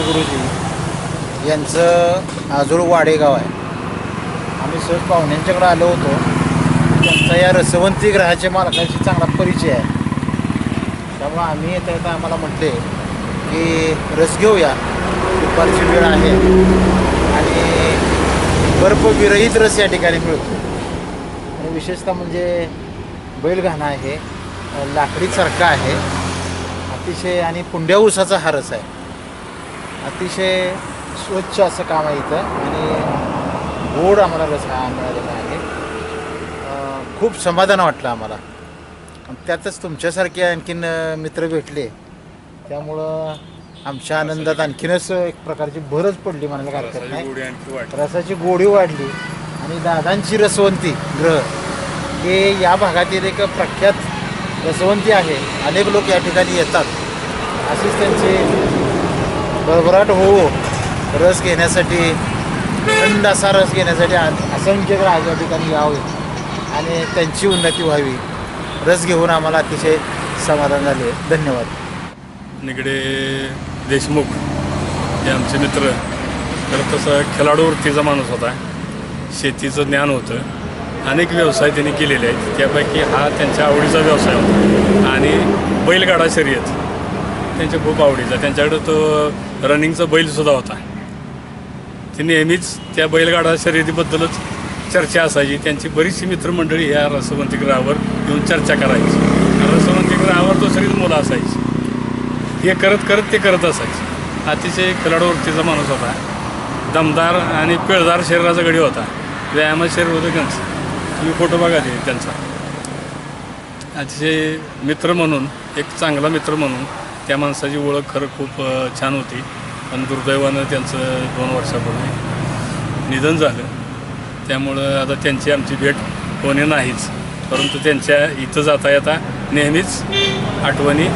गुरुजी यांचं आजोळ वाडेगाव आहे. आम्ही सहज पाहुण्यांच्याकडे आलो होतो. त्यांचा या रसवंती ग्रहाच्या मालकाशी चांगला परिचय आहे. त्यामुळं आम्ही येता आम्हाला म्हटले की रस घेऊया, दुपारची वेळ आहे आणि बर्फविरहित रस या ठिकाणी मिळतो. आणि विशेषतः म्हणजे बैलघाणा आहे, लाकडी चरखा आहे, अतिशय आणि पुंड्या ऊसाचा हा रस आहे. अतिशय स्वच्छ असं काम आहे इथं आणि गोड आम्हाला रस हा मिळालेला आहे. खूप समाधान वाटलं आम्हाला. त्यातच तुमच्यासारखे आणखीन मित्र भेटले, त्यामुळं आमच्या आनंदात आणखीनच एक प्रकारची भरच पडली म्हणायला हरकत नाही. रसाची गोडी वाढली आणि दादांची रसवंती ग्रह हे या भागातील एक प्रख्यात रसवंती आहे. अनेक लोक या ठिकाणी येतात. अशीच त्यांची भरभराट हो रस घेण्यासाठी, थंड असा रस घेण्यासाठी असंख्य ग्राहक या ठिकाणी यावे आणि त्यांची उन्नती व्हावी. रस घेऊन आम्हाला अतिशय समाधान झाले. धन्यवाद. निगडे देशमुख हे आमचे मित्र. तर तसं खेळाडूवृत्तीचा माणूस होता. शेतीचं ज्ञान होतं. अनेक व्यवसाय त्यांनी केलेले आहेत. त्यापैकी हा त्यांच्या आवडीचा व्यवसाय होता. आणि बैलगाडा शर्यत त्यांच्या खूप आवडीचा. त्यांच्याकडं तो रनिंगचा बैलसुद्धा होता. ते नेहमीच त्या बैलगाडा शर्यतीबद्दलच चर्चा असायची. त्यांची बरीचशी मित्रमंडळी ह्या रसवंती ग्रहावर येऊन चर्चा करायची. रसवंती ग्रहावर तो सगळीच मुलं असायची. हे करत करत ते करत असायचे. अतिशय खेळाडूवृत्तीचा माणूस होता. दमदार आणि पिळदार शरीराचा गडी होता. व्यायामात शरीर होतं त्यांचं. तुम्ही फोटो बघा ते त्यांचा. अतिशय मित्र म्हणून, एक चांगला मित्र म्हणून त्या माणसाची ओळख खरं खूप छान होती. पण दुर्दैवानं त्यांचं 2 वर्षापूर्वी निधन झालं. त्यामुळं आता त्यांची आमची भेट होणे नाहीच. परंतु त्यांच्या इथं जाता येता नेहमीच आठवणी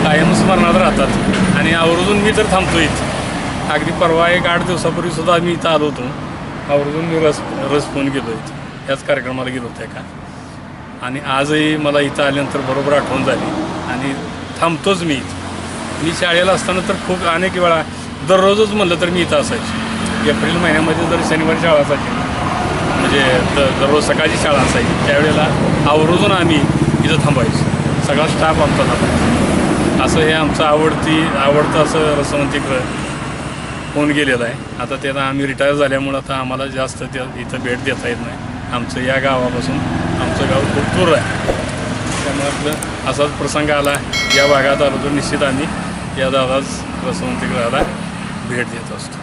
कायम स्मरणात राहतात. आणि आवर्जून मी तर थांबतो इथं. अगदी परवा एक 8 दिवसापूर्वीसुद्धा आम्ही इथं आलो होतो. आवर्जून मी रस फोन गेलो इथं. याच कार्यक्रमाला गेलो होतो का. आणि आजही मला इथं आल्यानंतर बरोबर आठवण झाली आणि थांबतोच मी इथं. मी शाळेला असताना तर खूप अनेक वेळा दररोजच म्हणलं तर मी इथं असायची. एप्रिल महिन्यामध्ये जर शनिवारी शाळा असायची, म्हणजे दररोज सकाळची शाळा असायची, त्यावेळेला आवर्जून आम्ही इथं थांबायचो. सगळा स्टाफ आमचा थांबायचा. असं हे आमचं आवडतं असं रसवंती ग्रह होऊन गेलेलं आहे. आता त्याला आम्ही रिटायर झाल्यामुळं आता आम्हाला जास्त इथं भेट देता येत नाही. आमचं या गावापासून आमचं गाव खूप दूर आहे. त्यामुळे आपलं असाच प्रसंग आला, या भागात आलो तर निश्चित आम्ही या दादाच रसवंती ग्रहाला भेट देत असतो.